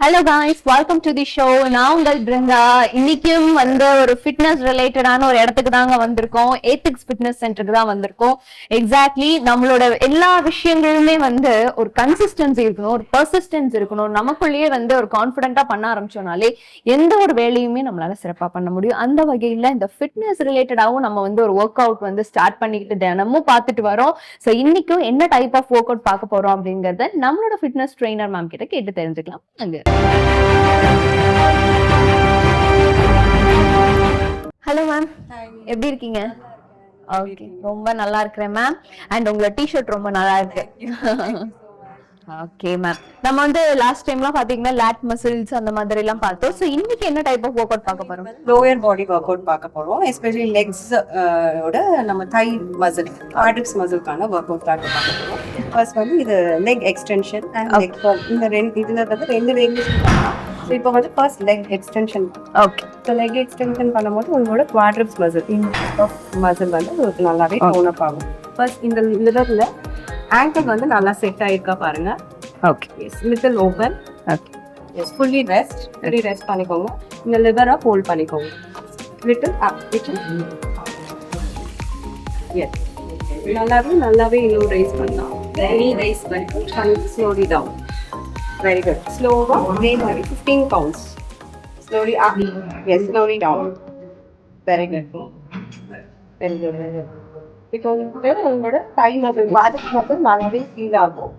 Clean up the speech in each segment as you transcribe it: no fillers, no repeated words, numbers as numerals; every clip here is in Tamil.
Hello guys, welcome to the show. நான் உங்கள் பிருந்தா. இன்னைக்கும் ஒரு ஃபிட்னஸ் ரிலேட்டடான ஒரு இடத்துக்கு தாங்க வந்திருக்கோம். ஏத்திக்ஸ் ஃபிட்னஸ் சென்டருக்கு தான் வந்திருக்கோம். எக்ஸாக்ட்லி நம்மளோட எல்லா விஷயங்களுமே ஒரு கன்சிஸ்டன்சி இருக்கணும், ஒரு பர்சிஸ்டன்ஸ் இருக்கணும். நமக்குள்ளேயே ஒரு கான்பிடென்ட்டா பண்ண ஆரம்பிச்சோம்னாலே எந்த ஒரு வேலையுமே நம்மளால சிறப்பா பண்ண முடியும். அந்த வகையில இந்த ஃபிட்னஸ் ரிலேட்டடாவும் நம்ம ஒரு ஒர்க் அவுட் ஸ்டார்ட் பண்ணிக்கிட்டு தினமும் பார்த்துட்டு வரோம். ஸோ இன்னைக்கும் என்ன டைப் ஆஃப் ஒர்க் அவுட் பார்க்க போறோம் அப்படிங்கறத நம்மளோட ஃபிட்னஸ் ட்ரெயினர் மேம் கிட்ட கேட்டு தெரிஞ்சுக்கலாம். அங்க ஹலோ மேம், எப்படி இருக்கீங்க? ஓகே, ரொம்ப நல்லா இருக்கிறேன் மேம். அண்ட் உங்களோட டி-ஷர்ட் ரொம்ப நல்லா இருக்கு. ஓகே மேம், நம்ம லாஸ்ட் டைம்லாம் பாத்தீங்கன்னா லேட் மசில்ஸ் அந்த மாதிரி எல்லாம் பார்த்தோம். சோ இன்னைக்கு என்ன டைப் ஆஃப் ஒர்க் அவுட் பார்க்க போறோம்? லோயர் பாடி ஒர்க் அவுட் பார்க்க போறோம். எஸ்பெஷலி லெக்ஸ் ஓட நம்ம தை மசில், குவாட்ரிப்ஸ் மசில்கான ஒர்க் அவுட் பார்க்க போறோம். ஃபர்ஸ்ட் இது leg extension and leg curl. இந்த இதுல ரெண்டு வேரியேஷன் பண்ணலாம். ஸோ இப்போ first leg extension. Okay, so leg extension பண்ணும்போது உங்களோட குவாட்ரிப்ஸ் மசில் மசில் உங்களுக்கு நல்லாவே டோன் அப் ஆகும். ஃபர்ஸ்ட் இந்த இடத்துல ஆங்கிள் நல்லா செட் ஆயிருக்கா பாருங்க. Okay, yes, little open. Okay, yes, fully rest பண்ணிக்கோங்க. இந்த லிவரை ஹோல்ட் பண்ணிக்கோங்க. லிட்டில் அப், லிட்டில் எஸ், நல்லாவே இன்னும் ரைஸ் பண்ணலாம். வெரி ரைஸ் பண்ணி ஸ்லோலி டவுன். Very good. ஸ்லோவா அதே மாதிரி 15 counts. Slowly up, yes, slowly down. Very good. Very good. இப்போ உங்களோட டைம் அதுக்கு நல்லாவே ஃபீல் ஆகும்.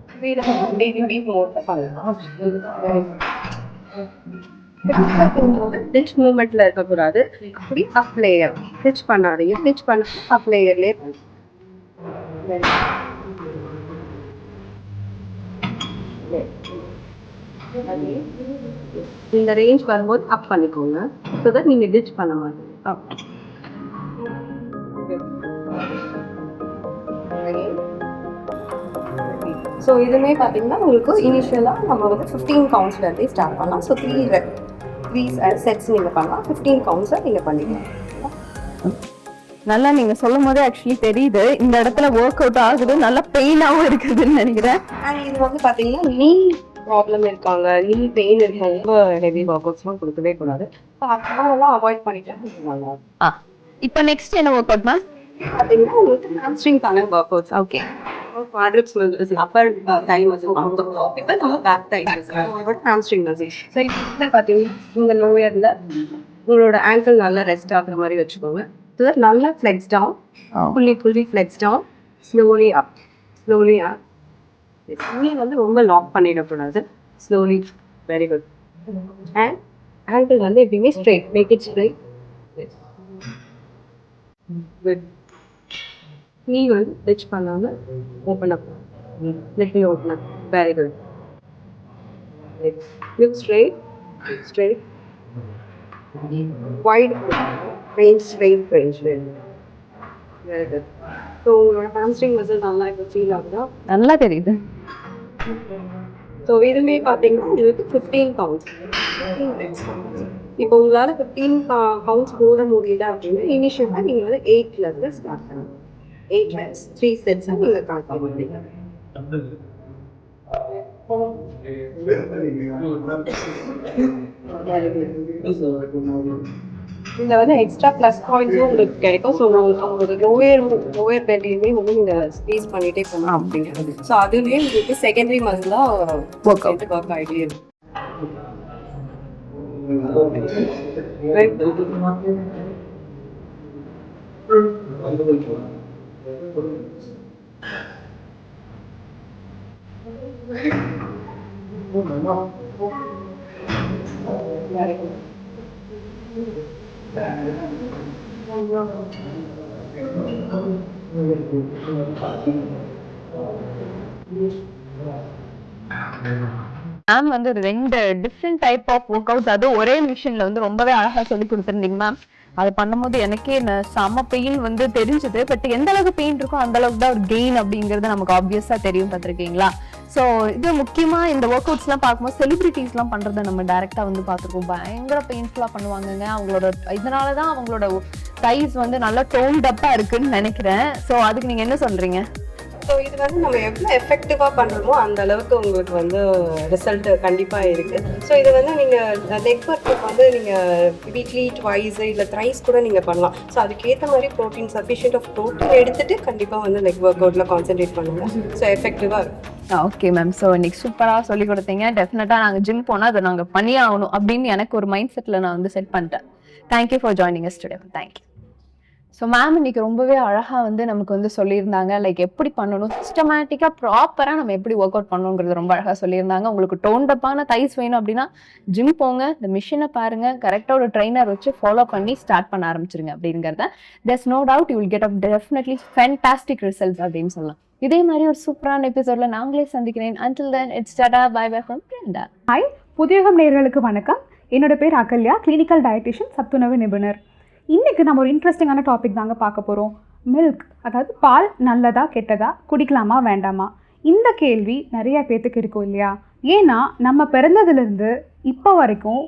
டிச் மூவ்மெண்ட்ல இருக்கக்கூடாது. அப்படி அப் லேயர் டிச் பண்ணாதீங்க. டிச் பண்ண அப் லேயர்லேயே இந்த ரேஞ்ச் வரும்போது அப் பண்ணிக்கோங்க. ஸோ தட் நீங்க டிச் பண்ண மாட்டீங்க. ஸோ இதுவுமே பார்த்தீங்கன்னா உங்களுக்கு இனிஷியலாக நம்ம 15 கவுண்ட்ஸ்லேருந்தே ஸ்டார்ட் பண்ணலாம். ஸோ த்ரீ செட்ஸ் நீங்கள் பண்ணலாம். 15 கவுண்ட்ஸை நீங்கள் பண்ணிக்கலாம். நல்லா நீங்க சொல்லும் போதே ஆக்சுவலி தெரியுது இந்த இடத்துல ஒர்க் அவுட் ஆகுது. நல்லா பெயினாவும் இருக்குதுன்னு நினைக்கிறேன். அண்ட் இது பார்த்தீங்கன்னா நீ ப்ராப்ளம் இருக்காங்க, நீ பெயின் இருக்காங்க, ரொம்ப ஹெவி ஒர்க் அவுட்ஸ்லாம் கொடுக்கவே கூடாது. ஸோ அதெல்லாம் அவாய்ட் பண்ணிட்டு இப்போ நெக்ஸ்ட் என்ன ஒர்க் அவுட் மேம்? பார்த்தீங்கன்னா உங்களுக்கு ஹாம்ஸ்ட்ரிங்கான workouts. Okay, quadriceps muscle, upper thigh muscle, இப்போ நம்ம back thigh muscle, hamstring muscle. So இப்போ பார்த்தீங்கன்னா உங்கள் லோயரில் உங்களோட ஆங்கிள் நல்லா ரெஸ்ட் ஆகுற மாதிரி வச்சுக்கோங்க. ஸோ நல்லா flex down, fully flex down, slowly up. ரொம்ப லாக் பண்ணிடக்கூடாது. Slowly. Very good. And ankle எப்பயுமே straight. Make it straight. Good. நீ டிச் பண்ணாம open up. Let me open up. Very good. Look straight. Wide range. Very good. So உங்களோட ஹாம்ஸ்ட்ரிங் மசில் நல்லா இப்போ ஃபீல் ஆகுதா? நல்லா தெரியுது. ஸோ இதுவுமே பார்த்தீங்கன்னா உங்களுக்கு 15 கவுண்ட்ஸ். இப்போ உங்களால் 15 கவுண்ட்ஸ் போட முடியல அப்படின்னா இனிஷியலாக நீங்கள் 8லேருந்து ஸ்டார்ட் பண்ணணும். 8 reps, 3 sets நீங்கள் கணக்கு பண்ணுறீங்க. இதில் எக்ஸ்ட்ரா ப்ளஸ் பாயிண்ட்ஸும் உங்களுக்கு கிடைக்கும். ஸோ உங்களோட லோயர் பெல்லையுமே நீங்கள் ஸ்பேஸ் பண்ணிகிட்டே போகலாம் அப்படிங்கிறது. ஸோ அதுலேயே உங்களுக்கு செகண்டரி மசிலாக ஒர்க் ஆகிட்டே இருக்கும். மேம் ரெண்டு different type of work out அது ஒரே மிஷின்ல ரொம்பவே அழகா சொல்லி கொடுத்துருந்தீங்க மேம். அது பண்ணும்போது எனக்கே செம பெயின் தெரிஞ்சது. பட் எந்த அளவுக்கு பெயின் இருக்கோ அந்த அளவுக்கு தான் ஒரு கெயின் அப்படிங்கிறது நமக்கு ஆப்வியஸா தெரியும். பார்த்துருக்கீங்களா? ஸோ இது முக்கியமா இந்த ஒர்க் அவுட்ஸ் எல்லாம் பார்க்கும்போது செலிபிரிட்டிஸ் எல்லாம் பண்றதை நம்ம டைரக்டா பார்த்துருக்கோம். பயங்கர பெயின்ஃபுல்லா பண்ணுவாங்கங்க. அவங்களோட இதனாலதான் அவங்களோட தைஸ் நல்லா டோன்ட் அப்பா இருக்குன்னு நினைக்கிறேன். ஸோ அதுக்கு நீங்க என்ன சொல்றீங்க? ஸோ இது வந்து நம்ம எவ்வளோ எஃபெக்டிவாக பண்ணுறோமோ அந்த அளவுக்கு உங்களுக்கு வந்து ரிசல்ட் கண்டிப்பாக இருக்குது. ஸோ இது வந்து நீங்கள் லெக் ஒர்க்குக்கு வந்து நீங்கள் வீக்லி ட்வைஸ் இல்லை த்ரைஸ் கூட நீங்கள் பண்ணலாம். ஸோ அதுக்கேற்ற மாதிரி ப்ரோட்டீன் சஃபிஷியன்ட் ஆஃப் ப்ரோட்டீன் எடுத்துகிட்டு கண்டிப்பாக வந்து லெக் ஒர்க் அவுட்டில் கான்சென்ட்ரேட் பண்ணுங்கள். ஸோ எஃபெக்டிவாக இருக்கும். Okay ma'am. ஸோ இன்னைக்கு சூப்பராக சொல்லி கொடுத்தீங்க. டெஃபினட்டாக நாங்கள் ஜிம் போனால் அதை நாங்கள் பண்ணி ஆகணும் அப்படின்னு எனக்கு ஒரு மைண்ட் செட்டில் நான் வந்து செட் பண்ணிட்டேன். Thank you for joining us today. Thank you. So ma'am இன்னைக்கு ரொம்பவே அழகாக வந்து நமக்கு வந்து சொல்லியிருந்தாங்க, லைக் எப்படி பண்ணணும், சிஸ்டமேட்டிக்காக ப்ராப்பராக நம்ம எப்படி ஒர்க் அவுட் பண்ணணுங்கிறது ரொம்ப அழகாக சொல்லியிருந்தாங்க. உங்களுக்கு டோன்டப்பான தைஸ் வேணும் அப்படின்னா ஜிம் போங்க, இந்த மிஷினை பாருங்க, கரெக்டாக ஒரு ட்ரைனர் வச்சு ஃபாலோ பண்ணி ஸ்டார்ட் பண்ண ஆரம்பிச்சிருங்க அப்படிங்கிறத. there's no doubt you will get a definitely fantastic results அப்படின்னு சொல்லலாம். இதே மாதிரி ஒரு சூப்பரான எபிசோட்ல நாங்களே சந்திக்கிறேன். until then it's tata bye bye from Brenda. Hi, புதியகம் நேயர்களுக்கு வணக்கம். என்னோட பேர் அகல்யா, கிளினிக்கல் டயட்டிஷியன், சத்துணவு நிபுணர். இன்றைக்கி நம்ம ஒரு இன்ட்ரெஸ்டிங்கான டாபிக் தாங்க பார்க்க போகிறோம். மில்க், அதாவது பால் நல்லதா கெட்டதா, குடிக்கலாமா வேண்டாமா, இந்த கேள்வி நிறைய பேர்த்துக்கு இருக்கும் இல்லையா? ஏன்னா நம்ம பிறந்ததுலேருந்து இப்போ வரைக்கும்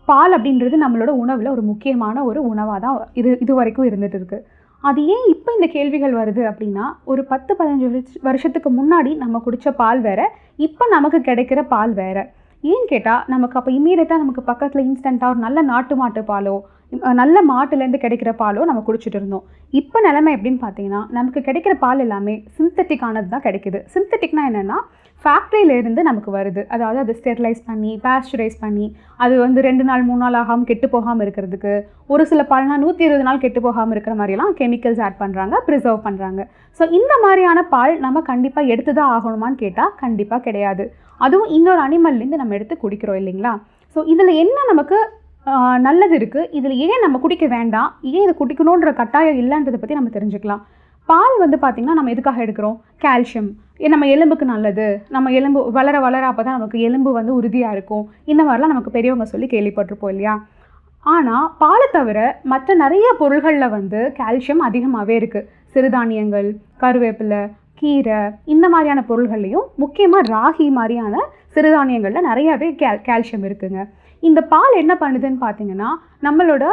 பால் அப்படின்றது நம்மளோட உணவில் ஒரு முக்கியமான ஒரு உணவாக தான் இது வரைக்கும் இருந்துகிட்டு இருக்குது. அது ஏன் இப்போ இந்த கேள்விகள் வருது அப்படின்னா, ஒரு 10-15 வருஷத்துக்கு முன்னாடி நம்ம குடித்த பால் வேறு, இப்போ நமக்கு கிடைக்கிற பால் வேறு. ஏன்னு கேட்டால் நமக்கு அப்போ இம்மீடியட்டாக நமக்கு பக்கத்தில் இன்ஸ்டண்ட்டாக ஒரு நல்ல நாட்டு மாட்டு பாலோ, நல்ல மாட்டுலேருந்து கிடைக்கிற பாலோ நம்ம குடிச்சிட்டு இருந்தோம். இப்போ நிலைமை எப்படின்னு பார்த்தீங்கன்னா, நமக்கு கிடைக்கிற பால் எல்லாமே சிந்தட்டிக்கானது தான் கிடைக்குது. சிந்தட்டிக்னா என்னென்னா, ஃபேக்ட்ரியிலேருந்து நமக்கு வருது. அதாவது அது ஸ்டெரிலைஸ் பண்ணி பாஸ்டரைஸ் பண்ணி அது வந்து 2 நாள் 3 நாள் ஆகாமல் கெட்டு போகாமல் இருக்கிறதுக்கு, ஒரு சில பால்னா 120 நாள் கெட்டு போகாமல் இருக்கிற மாதிரிலாம் கெமிக்கல்ஸ் ஆட் பண்ணுறாங்க, ப்ரிசர்வ் பண்ணுறாங்க. ஸோ இந்த மாதிரியான பால் நம்ம கண்டிப்பாக எடுத்து தான் ஆகணுமான்னு கேட்டால் கண்டிப்பாக கிடையாது. அதுவும் இன்னொரு அனிமல்லேருந்து நம்ம எடுத்து குடிக்கிறோம் இல்லைங்களா? ஸோ இதில் என்ன நமக்கு நல்லது இருக்குது, இதில் ஏன் நம்ம குடிக்க வேண்டாம், ஏன் இதை குடிக்கணுன்ற கட்டாயம் இல்லைன்றதை பற்றி நம்ம தெரிஞ்சுக்கலாம். பால் வந்து பார்த்திங்கன்னா நம்ம எதுக்காக எடுக்கிறோம்? கால்சியம், நம்ம எலும்புக்கு நல்லது, நம்ம எலும்பு வளர வளர அப்போ தான் நமக்கு எலும்பு வந்து உறுதியாக இருக்கும், இந்த மாதிரிலாம் நமக்கு பெரியவங்க சொல்லி கேள்விப்பட்டிருப்போம் இல்லையா? ஆனால் பாலை தவிர மற்ற நிறைய பொருள்களில் வந்து கால்சியம் அதிகமாகவே இருக்குது. சிறுதானியங்கள், கருவேப்பிலை, கீரை, இந்த மாதிரியான பொருள்கள்லையும் முக்கியமாக ராகி மாதிரியான சிறுதானியங்களில் நிறையாவே கால்சியம் இருக்குங்க. இந்த பால் என்ன பண்ணுதுன்னு பார்த்தீங்கன்னா, நம்மளோட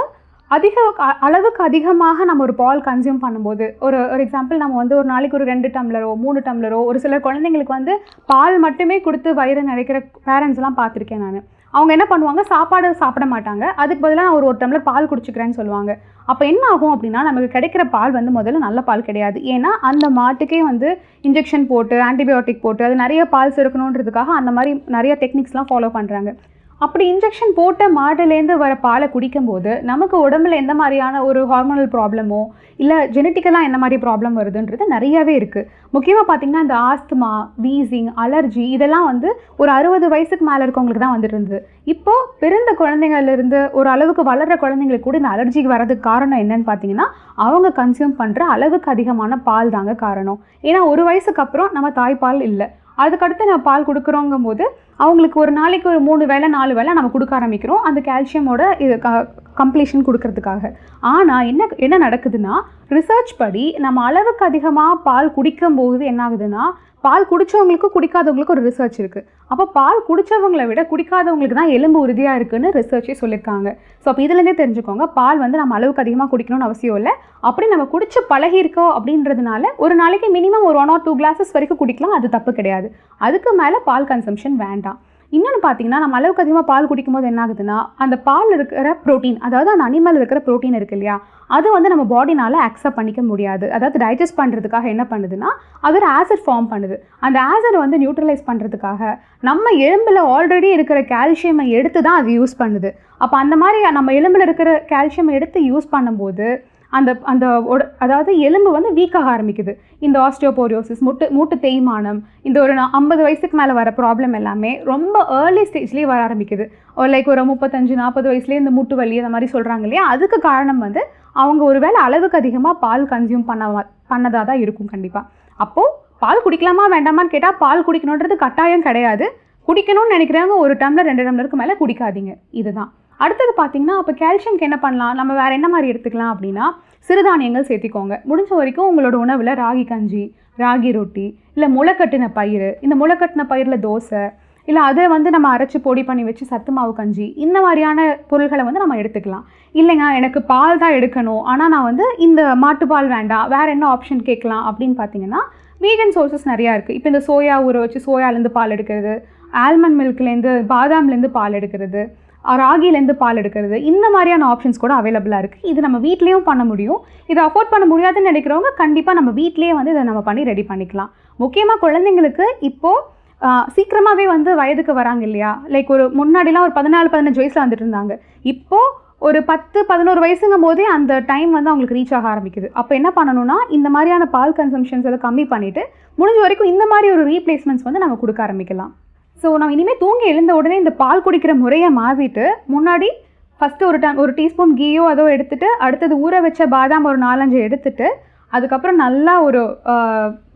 அளவுக்கு அதிகமாக நம்ம ஒரு பால் கன்சியூம் பண்ணும்போது, ஒரு எக்ஸாம்பிள் நம்ம வந்து ஒரு நாளைக்கு ஒரு 2 டம்ளரோ 3 டம்ளரோ, ஒரு சில குழந்தைங்களுக்கு வந்து பால் மட்டுமே கொடுத்து வயிறு நிறைக்கிற பேரண்ட்ஸ்லாம் பார்த்துருக்கேன் நான். அவங்க என்ன பண்ணுவாங்க, சாப்பாடு சாப்பிட மாட்டாங்க, அதுக்கு பதிலாக நான் ஒரு டம்ளர் பால் குடிச்சிக்கிறேன்னு சொல்லுவாங்க. அப்போ என்ன ஆகும் அப்படின்னா, நமக்கு கிடைக்கிற பால் வந்து முதல்ல நல்ல பால் கிடையாது. ஏன்னா அந்த மாட்டுக்கே வந்து இன்ஜெக்ஷன் போட்டு ஆன்டிபயோட்டிக் போட்டு அது நிறைய பால் சுரக்கணுன்றதுக்காக அந்த மாதிரி நிறைய டெக்னிக்ஸ்லாம் ஃபாலோ பண்ணுறாங்க. அப்படி இன்ஜெக்ஷன் போட்ட மாடுலேருந்து வர பாலை குடிக்கும்போது நமக்கு உடம்புல எந்த மாதிரியான ஒரு ஹார்மோனல் ப்ராப்ளமோ இல்லை ஜெனட்டிக்கலாக என்ன மாதிரி ப்ராப்ளம் வருதுன்றது நிறையாவே இருக்குது. முக்கியமாக பார்த்திங்கன்னா இந்த ஆஸ்துமா, வீசிங், அலர்ஜி இதெல்லாம் வந்து ஒரு 60 வயசுக்கு மேலே இருக்கவங்களுக்கு தான் வந்துட்டு இருந்தது. இப்போது பிறந்த குழந்தைங்கள்லேருந்து ஒரு அளவுக்கு வளர்கிற குழந்தைங்களுக்கு கூட இந்த அலர்ஜிக்கு வரதுக்கு காரணம் என்னன்னு பார்த்தீங்கன்னா, அவங்க கன்சியூம் பண்ணுற அளவுக்கு அதிகமான பால் தாங்க காரணம். ஏன்னா ஒரு வயசுக்கு அப்புறம் நம்ம தாய்ப்பால் இல்லை, அதுக்கடுத்து நம்ம பால் கொடுக்குறோங்கும் போது அவங்களுக்கு ஒரு நாளைக்கு ஒரு 3 வேளை 4 வேளை நம்ம கொடுக்க ஆரம்பிக்கிறோம் அந்த கால்சியமோட இது கம்ப்ளீஷன் கொடுக்கறதுக்காக. ஆனால் என்ன நடக்குதுன்னா, ரிசர்ச் படி நம்ம அளவுக்கு அதிகமாக பால் குடிக்கும்போது என்ன ஆகுதுன்னா, பால் குடித்தவங்களுக்கும் குடிக்காதவங்களுக்கும் ஒரு ரிசர்ச் இருக்குது. அப்போ பால் குடித்தவங்களை விட குடிக்காதவங்களுக்கு தான் எலும்பு உறுதியாக இருக்குதுன்னு ரிசர்ச்சே சொல்லியிருக்காங்க. ஸோ அப்போ இதுலேருந்தே தெரிஞ்சுக்கோங்க, பால் வந்து நம்ம அளவுக்கு அதிகமாக குடிக்கணும்னு அவசியம் இல்லை. அப்படி நம்ம குடிச்சு பழகிருக்கோம் அப்படின்றதுனால ஒரு நாளைக்கு மினிமம் ஒரு 1 or 2 கிளாஸஸ் வரைக்கும் குடிக்கலாம், அது தப்பு கிடையாது. அதுக்கு மேலே பால் கன்சம்ஷன் வேண்டாம். இன்னொன்று பார்த்தீங்கன்னா, நம்ம அளவுக்கு அதிகமாக பால் குடிக்கும்போது என்ன ஆகுதுன்னா, அந்த பால் இருக்கிற ப்ரோட்டீன், அதாவது அந்த அனிமல் இருக்கிற ப்ரோட்டீன் இருக்குது இல்லையா, அது வந்து நம்ம பாடினால் அக்செப்ட் பண்ணிக்க முடியாது. அதாவது டைஜஸ்ட் பண்ணுறதுக்காக என்ன பண்ணுதுன்னா, அது ஒரு ஆசிட் ஃபார்ம் பண்ணுது. அந்த ஆசிட் வந்து நியூட்ரலைஸ் பண்ணுறதுக்காக நம்ம எலும்பில் ஆல்ரெடி இருக்கிற கால்சியமை எடுத்து தான் அது யூஸ் பண்ணுது. அப்போ அந்த மாதிரி நம்ம எலும்பில் இருக்கிற கால்சியம் எடுத்து யூஸ் பண்ணும்போது அதாவது எலும்பு வந்து வீக்காக ஆரம்பிக்குது. இந்த ஆஸ்டியோபோரியோசிஸ், மூட்டு தேய்மானம், இந்த ஒரு 50 வயசுக்கு மேலே வர ப்ராப்ளம் எல்லாமே ரொம்ப ஏர்லி ஸ்டேஜ்லேயே வர ஆரம்பிக்குது. லைக் ஒரு 35-40 வயசுலேயே இந்த மூட்டு வலி அந்த மாதிரி சொல்கிறாங்க இல்லையா, அதுக்கு காரணம் வந்து அவங்க ஒரு வேளை அளவுக்கு அதிகமாக பால் கன்சியூம் பண்ணதாக தான் இருக்கும் கண்டிப்பாக. அப்போது பால் குடிக்கலாமா வேண்டாமான்னு கேட்டால், பால் குடிக்கணுன்றது கட்டாயம் கிடையாது. குடிக்கணும்னு நினைக்கிறவங்க 1 டம்ளர் 2 டம்ளருக்கு மேலே குடிக்காதீங்க. இதுதான். அடுத்தது பார்த்திங்கன்னா, அப்போ கால்சியம்க்கு என்ன பண்ணலாம், நம்ம வேறு என்ன மாதிரி எடுத்துக்கலாம் அப்படின்னா, சிறுதானியங்கள் சேர்த்திக்கோங்க. முடிஞ்ச வரைக்கும் உங்களோட உணவில் ராகி கஞ்சி, ராகி ரொட்டி, இல்லை முளைக்கட்டின பயிர், இந்த முளைக்கட்டின பயிரில் தோசை, இல்லை அதை வந்து நம்ம அரைச்சி பொடி பண்ணி வச்சு சத்து மாவு கஞ்சி, இந்த மாதிரியான பொருள்களை வந்து நம்ம எடுத்துக்கலாம். இல்லைங்க எனக்கு பால் தான் எடுக்கணும், ஆனால் நான் வந்து இந்த மாட்டுப்பால் வேண்டாம், வேறு என்ன ஆப்ஷன் கேட்கலாம் அப்படின்னு பார்த்தீங்கன்னா, வீகன் சோர்சஸ் நிறையா இருக்குது. இப்போ இந்த சோயா ஊற வச்சு சோயாலேருந்து பால் எடுக்கிறது, ஆல்மண்ட் மில்க்லேருந்து பாதாம்லேருந்து பால் எடுக்கிறது, ராகிலேருந்து பால் எடுக்கிறது, இந்த மாதிரியான ஆப்ஷன்ஸ் கூட அவைலபிளாக இருக்குது. இது நம்ம வீட்லேயும் பண்ண முடியும். இதை அஃபோர்ட் பண்ண முடியாதுன்னு நினைக்கிறவங்க கண்டிப்பாக நம்ம வீட்லேயே வந்து இதை நம்ம பண்ணி ரெடி பண்ணிக்கலாம். முக்கியமாக குழந்தைங்களுக்கு இப்போது சீக்கிரமாகவே வந்து வயதுக்கு வராங்க இல்லையா? லைக் ஒரு முன்னாடிலாம் ஒரு 14-15 வயசில் வந்துட்டு இருந்தாங்க. இப்போது ஒரு 10-11 வயசுங்கும் போதே அந்த டைம் வந்து அவங்களுக்கு ரீச் ஆக ஆரம்பிக்குது. அப்போ என்ன பண்ணணும்னா இந்த மாதிரியான பால் கன்சம்ஷன்ஸ் எல்லாம் கம்மி பண்ணிவிட்டு முடிஞ்ச வரைக்கும் இந்த மாதிரி ஒரு ரீப்ளேஸ்மெண்ட்ஸ் வந்து நம்ம கொடுக்க ஆரம்பிக்கலாம். ஸோ நம்ம இனிமேல் தூங்கி எழுந்த உடனே இந்த பால் குடிக்கிற முறையை மாற்றிட்டு முன்னாடி ஃபஸ்ட்டு ஒரு டீஸ்பூன் கீயோ அதோ எடுத்துகிட்டு அடுத்தது ஊற வச்ச பாதாம் ஒரு 4-5 எடுத்துகிட்டு அதுக்கப்புறம் நல்லா ஒரு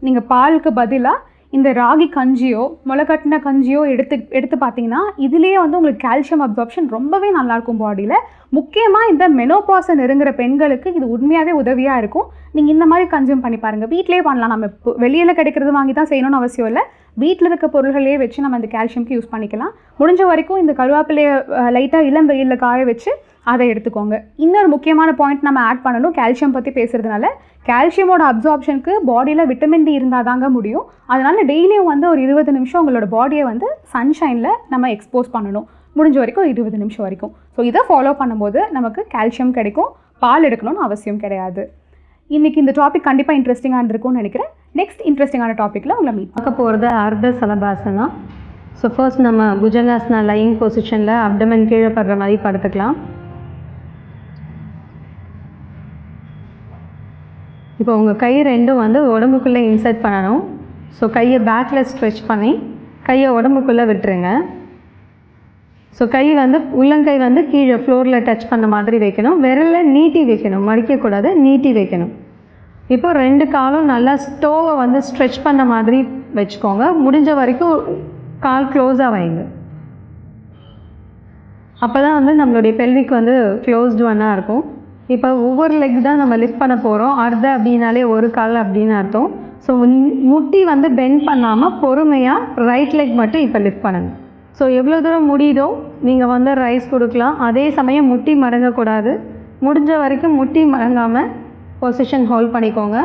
நீங்கள் பாலுக்கு பதிலாக இந்த ராகி கஞ்சியோ முளைக்கட்டின கஞ்சியோ எடுத்து பார்த்தீங்கன்னா இதுலேயே வந்து உங்களுக்கு கால்சியம் அப்சார்ப்ஷன் ரொம்பவே நல்லாயிருக்கும் பாடியில். முக்கியமாக இந்த மெனோபாஸை நெருங்குற பெண்களுக்கு இது உண்மையாகவே உதவியாக இருக்கும். நீங்கள் இந்த மாதிரி கன்சியூம் பண்ணி பாருங்கள். வீட்டிலே பண்ணலாம். நம்ம இப்போ வெளியில் கிடைக்கிறது வாங்கி தான் செய்யணும்னு அவசியம் இல்லை. வீட்டில் இருக்க பொருள்களே வச்சு நம்ம இந்த கால்சியம்க்கு யூஸ் பண்ணிக்கலாம். முடிஞ்ச வரைக்கும் இந்த கருவேப்பிலையை லைட்டாக இளம் வெயிலில் காய வச்சு அதை எடுத்துக்கோங்க. இன்னொரு முக்கியமான பாயிண்ட் நம்ம ஆட் பண்ணணும். கால்சியம் பற்றி பேசுகிறதுனால கால்சியமோட அப்சார்ப்ஷனுக்கு பாடியில் விட்டமின் டி இருந்தால் தாங்க முடியும். அதனால் டெய்லியும் வந்து ஒரு 20 நிமிஷம் உங்களோட பாடியை வந்து சன்ஷைனில் நம்ம எக்ஸ்போஸ் பண்ணணும். முடிஞ்ச வரைக்கும் 20 நிமிஷம் வரைக்கும். ஸோ இதை ஃபாலோ பண்ணும்போது நமக்கு கால்சியம் கிடைக்கும். பால் எடுக்கணும்னு அவசியம் கிடையாது. இன்றைக்கி இந்த டாபிக் கண்டிப்பாக இன்ட்ரெஸ்டிங்காக இருந்திருக்கும்னு நினைக்கிறேன். நெக்ஸ்ட் இன்ட்ரெஸ்டிங்கான டாப்பிக்கில் உங்களை மீட் பார்க்க போகிறது அர்த்த சலபாசனா. ஸோ ஃபர்ஸ்ட் நம்ம புஜங்காசனா லையிங் பொசிஷனில் அப்டமன் கீழே படுற மாதிரி படுத்துக்கலாம். இப்போ உங்கள் கை ரெண்டும் வந்து உடம்புக்குள்ளே இன்சர்ட் பண்ணணும். ஸோ கையை பேக்கில் ஸ்ட்ரெச் பண்ணி கையை உடம்புக்குள்ளே விட்டுருங்க. ஸோ கை வந்து உள்ளங்கை வந்து கீழே ஃப்ளோரில் டச் பண்ண மாதிரி வைக்கணும். விரலை நீட்டி வைக்கணும், மடிக்கக்கூடாது, நீட்டி வைக்கணும். இப்போ 2 காலும் நல்லா ஸ்டோவை வந்து ஸ்ட்ரெச் பண்ண மாதிரி வச்சுக்கோங்க. முடிஞ்ச வரைக்கும் கால் க்ளோஸாக வைங்க. அப்போ தான் வந்து நம்மளுடைய பெல்விக் வந்து க்ளோஸ்டு ஒன்னாக இருக்கும். இப்போ ஒவ்வொரு லெக் தான் நம்ம லிஃப்ட் பண்ண போகிறோம். அர்த்த அப்படின்னாலே ஒரு கால் அப்படின்னு அர்த்தம். ஸோ முட்டி வந்து பெண்ட் பண்ணாமல் பொறுமையாக ரைட் லெக் மட்டும் இப்போ லிஃப்ட் பண்ணுங்கள். ஸோ எவ்வளோ தூரம் முடியுதோ நீங்கள் வந்து ரைஸ் கொடுக்கலாம். அதே சமயம் முட்டி மடங்கக்கூடாது. முடிஞ்ச வரைக்கும் முட்டி மடங்காமல் பொசிஷன் ஹோல்ட் பண்ணிக்கோங்க.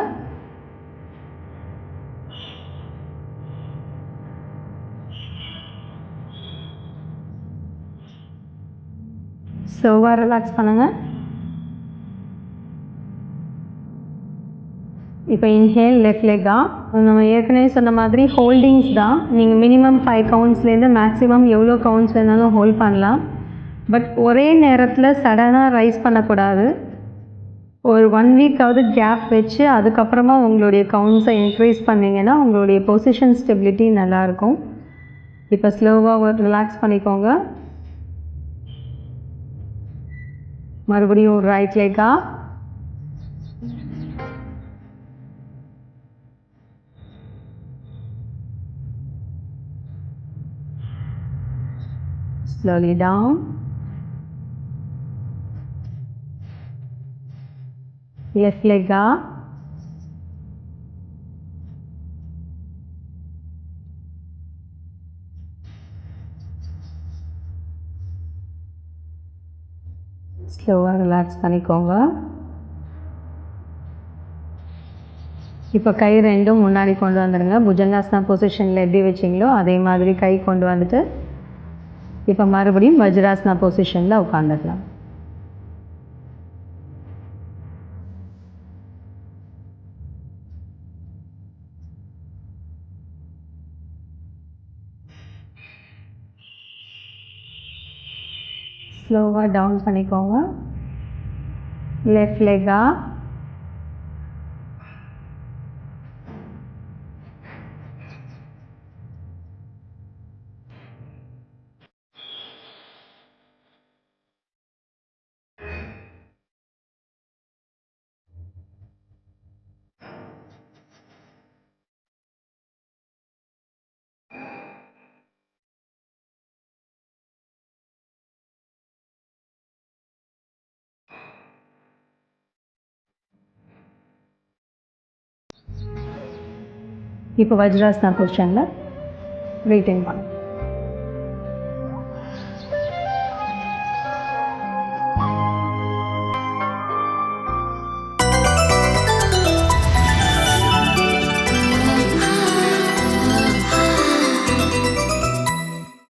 ஸ்லோவாக ரிலாக்ஸ் பண்ணுங்கள். இப்போ இன்ஹேல் லெஃப்ட் லெக்காக நம்ம ஏற்கனவே சொன்ன மாதிரி ஹோல்டிங்ஸ் தான். நீங்கள் மினிமம் 5 கவுண்ட்ஸ்லேருந்து மேக்ஸிமம் எவ்வளோ கவுண்ட்ஸ் வேணாலும் ஹோல்ட் பண்ணலாம். பட் ஒரே நேரத்தில் சடனாக ரைஸ் பண்ணக்கூடாது. ஒரு 1 வீக்காவது கேப் வச்சு அதுக்கப்புறமா உங்களுடைய கவுண்ட்ஸை இன்க்ரீஸ் பண்ணிங்கன்னா உங்களுடைய பொசிஷன் ஸ்டெபிலிட்டி நல்லாயிருக்கும். இப்போ ஸ்லோவாக ரிலாக்ஸ் பண்ணிக்கோங்க. மறுபடியும் ரைட் லெக்காக slowly down. Left leg up. ஸ்லோவாக ரிலாக்ஸ் பண்ணிக்கோங்க. இப்போ கை ரெண்டும் முன்னாடி கொண்டு வந்துடுங்க. புஜங்காசனா பொசிஷனில் எப்படி வச்சிங்களோ அதே மாதிரி கை கொண்டு வந்துட்டு இப்போ மறுபடியும் வஜ்ராசனா பொசிஷனில் உட்காந்துக்கலாம். ஸ்லோவாக டவுன் பண்ணிக்கோங்க. லெஃப்ட் லெக்காக இப்போ வஜ்ராசனா பொசிஷனில் ரீட்டைன் பண்ணுங்க.